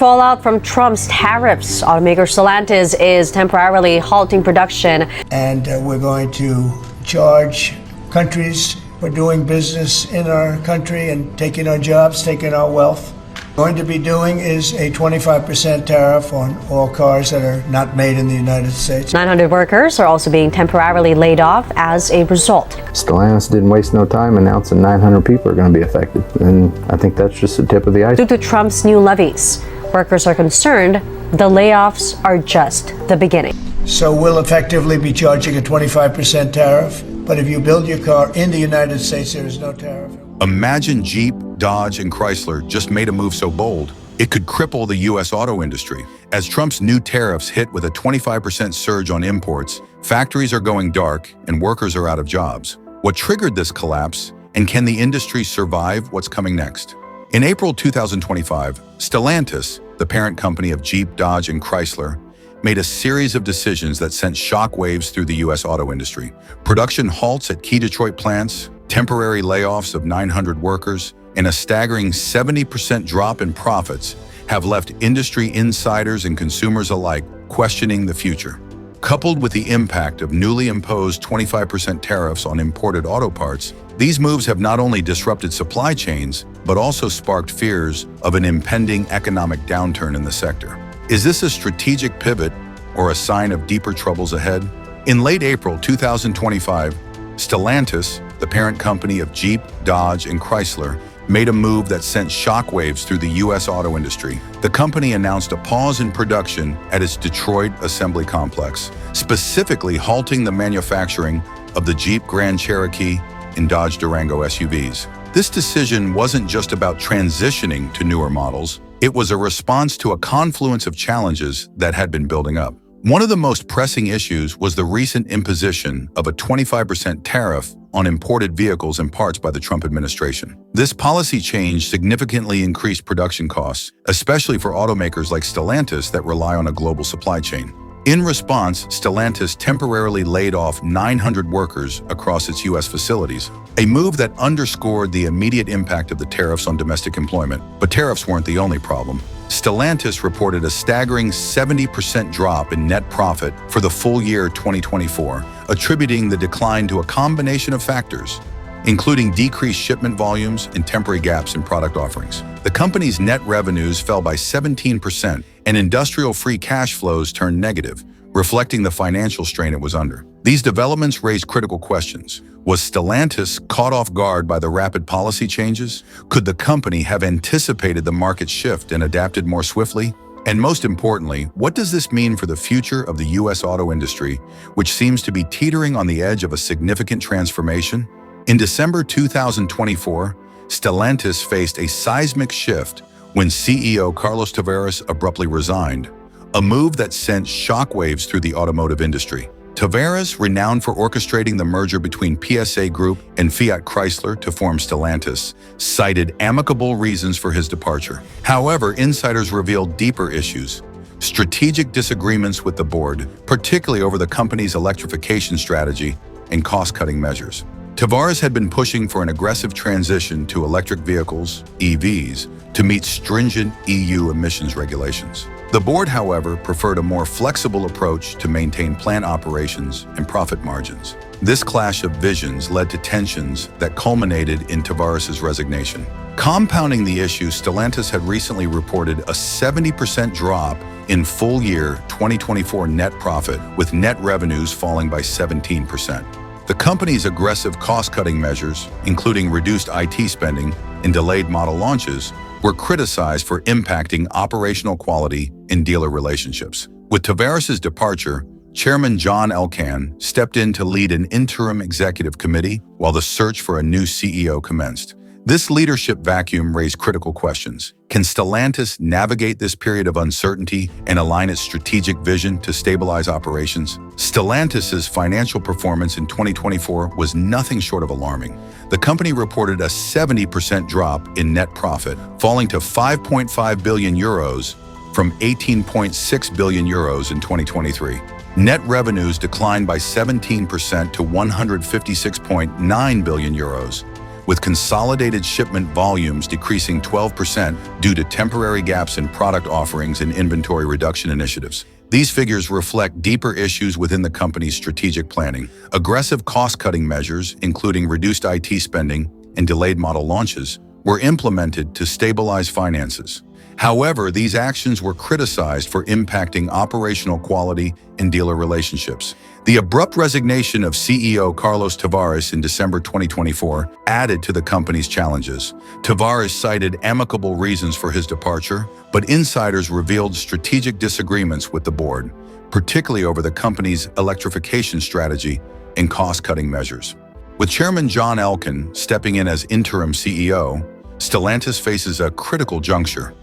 Fallout from Trump's tariffs. Automaker Stellantis is temporarily halting production. And we're going to charge countries for doing business in our country and taking our jobs, taking our wealth. Going to be doing is a 25% tariff on all cars that are not made in the United States. 900 workers are also being temporarily laid off as a result. Stellantis didn't waste no time announcing 900 people are going to be affected. And I think that's just the tip of the iceberg. Due to Trump's new levies, workers are concerned the layoffs are just the beginning. So we'll effectively be charging a 25% tariff. But if you build your car in the United States, there is no tariff. Imagine Jeep, Dodge, and Chrysler just made a move so bold, it could cripple the U.S. auto industry. As Trump's new tariffs hit with a 25% surge on imports, factories are going dark and workers are out of jobs. What triggered this collapse, and can the industry survive what's coming next? In April 2025, Stellantis, the parent company of Jeep, Dodge, and Chrysler, made a series of decisions that sent shockwaves through the U.S. auto industry. Production halts at key Detroit plants, temporary layoffs of 900 workers, and a staggering 70% drop in profits have left industry insiders and consumers alike questioning the future. Coupled with the impact of newly imposed 25% tariffs on imported auto parts, these moves have not only disrupted supply chains, but also sparked fears of an impending economic downturn in the sector. Is this a strategic pivot or a sign of deeper troubles ahead? In late April 2025, Stellantis, the parent company of Jeep, Dodge, and Chrysler, made a move that sent shockwaves through the U.S. auto industry. The company announced a pause in production at its Detroit assembly complex, specifically halting the manufacturing of the Jeep Grand Cherokee and Dodge Durango SUVs. This decision wasn't just about transitioning to newer models. It was a response to a confluence of challenges that had been building up. One of the most pressing issues was the recent imposition of a 25% tariff on imported vehicles and parts by the Trump administration. This policy change significantly increased production costs, especially for automakers like Stellantis that rely on a global supply chain. In response, Stellantis temporarily laid off 900 workers across its U.S. facilities, a move that underscored the immediate impact of the tariffs on domestic employment. But tariffs weren't the only problem. Stellantis reported a staggering 70% drop in net profit for the full year 2024, attributing the decline to a combination of factors, including decreased shipment volumes and temporary gaps in product offerings. The company's net revenues fell by 17%, and industrial free cash flows turned negative, reflecting the financial strain it was under. These developments raised critical questions. Was Stellantis caught off guard by the rapid policy changes? Could the company have anticipated the market shift and adapted more swiftly? And most importantly, what does this mean for the future of the U.S. auto industry, which seems to be teetering on the edge of a significant transformation? In December 2024, Stellantis faced a seismic shift when CEO Carlos Tavares abruptly resigned, a move that sent shockwaves through the automotive industry. Tavares, renowned for orchestrating the merger between PSA Group and Fiat Chrysler to form Stellantis, cited amicable reasons for his departure. However, insiders revealed deeper issues: strategic disagreements with the board, particularly over the company's electrification strategy and cost-cutting measures. Tavares had been pushing for an aggressive transition to electric vehicles, EVs, to meet stringent EU emissions regulations. The board, however, preferred a more flexible approach to maintain plant operations and profit margins. This clash of visions led to tensions that culminated in Tavares' resignation. Compounding the issue, Stellantis had recently reported a 70% drop in full-year 2024 net profit, with net revenues falling by 17%. The company's aggressive cost-cutting measures, including reduced IT spending and delayed model launches, were criticized for impacting operational quality and dealer relationships. With Tavares' departure, Chairman John Elkann stepped in to lead an interim executive committee while the search for a new CEO commenced. This leadership vacuum raised critical questions. Can Stellantis navigate this period of uncertainty and align its strategic vision to stabilize operations? Stellantis' financial performance in 2024 was nothing short of alarming. The company reported a 70% drop in net profit, falling to 5.5 billion euros from 18.6 billion euros in 2023. Net revenues declined by 17% to 156.9 billion euros, with consolidated shipment volumes decreasing 12% due to temporary gaps in product offerings and inventory reduction initiatives. These figures reflect deeper issues within the company's strategic planning. Aggressive cost-cutting measures, including reduced IT spending and delayed model launches, were implemented to stabilize finances. However, these actions were criticized for impacting operational quality and dealer relationships. The abrupt resignation of CEO Carlos Tavares in December 2024 added to the company's challenges. Tavares cited amicable reasons for his departure, but insiders revealed strategic disagreements with the board, particularly over the company's electrification strategy and cost-cutting measures. With Chairman John Elkann stepping in as interim CEO, Stellantis faces a critical juncture.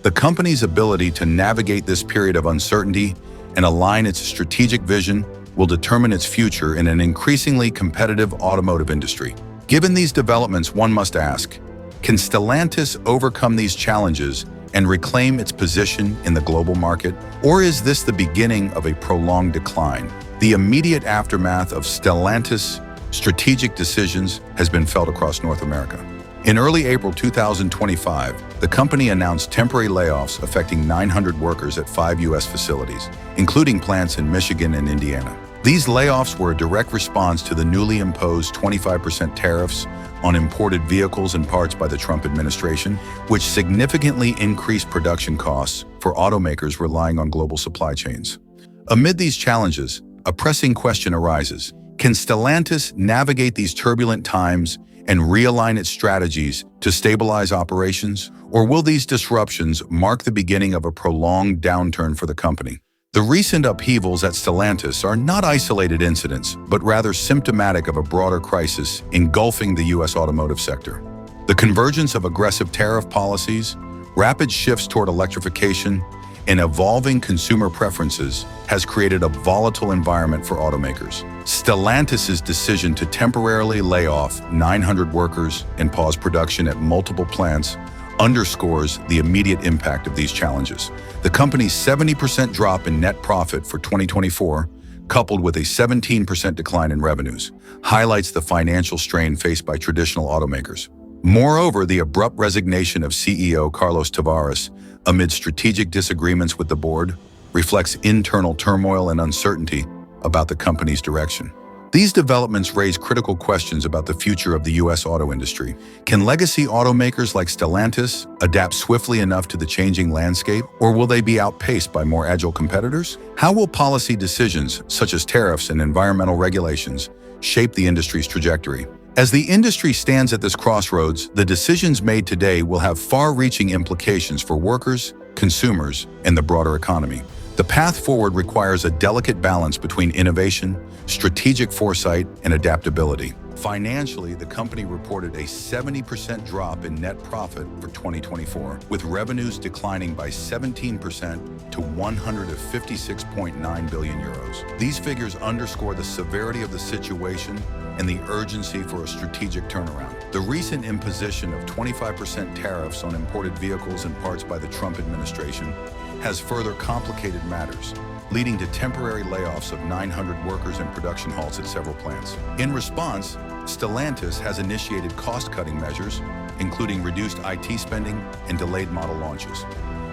The company's ability to navigate this period of uncertainty and align its strategic vision will determine its future in an increasingly competitive automotive industry. Given these developments, one must ask, can Stellantis overcome these challenges and reclaim its position in the global market? Or is this the beginning of a prolonged decline? The immediate aftermath of Stellantis' strategic decisions has been felt across North America. In early April 2025, the company announced temporary layoffs affecting 900 workers at 5 U.S. facilities, including plants in Michigan and Indiana. These layoffs were a direct response to the newly imposed 25% tariffs on imported vehicles and parts by the Trump administration, which significantly increased production costs for automakers relying on global supply chains. Amid these challenges, a pressing question arises. Can Stellantis navigate these turbulent times and realign its strategies to stabilize operations? Or will these disruptions mark the beginning of a prolonged downturn for the company? The recent upheavals at Stellantis are not isolated incidents, but rather symptomatic of a broader crisis engulfing the U.S. automotive sector. The convergence of aggressive tariff policies, rapid shifts toward electrification, and evolving consumer preferences has created a volatile environment for automakers. Stellantis' decision to temporarily lay off 900 workers and pause production at multiple plants underscores the immediate impact of these challenges. The company's 70% drop in net profit for 2024, coupled with a 17% decline in revenues, highlights the financial strain faced by traditional automakers. Moreover, the abrupt resignation of CEO Carlos Tavares amid strategic disagreements with the board reflects internal turmoil and uncertainty about the company's direction. These developments raise critical questions about the future of the U.S. auto industry. Can legacy automakers like Stellantis adapt swiftly enough to the changing landscape, or will they be outpaced by more agile competitors? How will policy decisions, such as tariffs and environmental regulations, shape the industry's trajectory? As the industry stands at this crossroads, the decisions made today will have far-reaching implications for workers, consumers, and the broader economy. The path forward requires a delicate balance between innovation, strategic foresight, and adaptability. Financially, the company reported a 70% drop in net profit for 2024, with revenues declining by 17% to 156.9 billion euros. These figures underscore the severity of the situation and the urgency for a strategic turnaround. The recent imposition of 25% tariffs on imported vehicles and parts by the Trump administration has further complicated matters, leading to temporary layoffs of 900 workers and production halts at several plants. In response, Stellantis has initiated cost-cutting measures, including reduced IT spending and delayed model launches.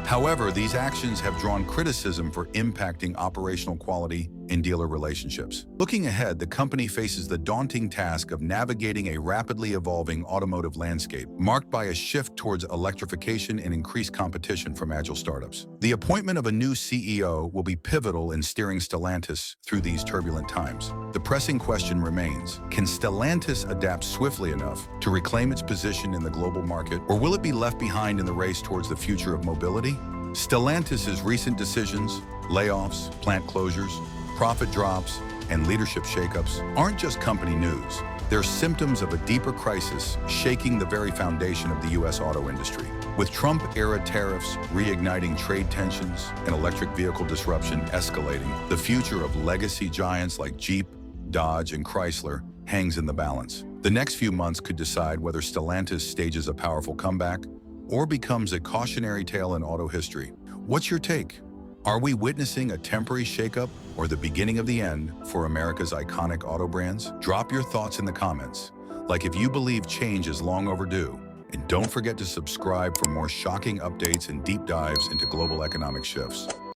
However, these actions have drawn criticism for impacting operational quality and dealer relationships. Looking ahead, the company faces the daunting task of navigating a rapidly evolving automotive landscape, marked by a shift towards electrification and increased competition from agile startups. The appointment of a new CEO will be pivotal in steering Stellantis through these turbulent times. The pressing question remains, can Stellantis adapt swiftly enough to reclaim its position in the global market, or will it be left behind in the race towards the future of mobility? Stellantis' recent decisions, layoffs, plant closures, profit drops, and leadership shakeups aren't just company news. They're symptoms of a deeper crisis shaking the very foundation of the U.S. auto industry. With Trump-era tariffs reigniting trade tensions and electric vehicle disruption escalating, the future of legacy giants like Jeep, Dodge, and Chrysler hangs in the balance. The next few months could decide whether Stellantis stages a powerful comeback or becomes a cautionary tale in auto history. What's your take? Are we witnessing a temporary shakeup or the beginning of the end for America's iconic auto brands? Drop your thoughts in the comments. Like if you believe change is long overdue. And don't forget to subscribe for more shocking updates and deep dives into global economic shifts.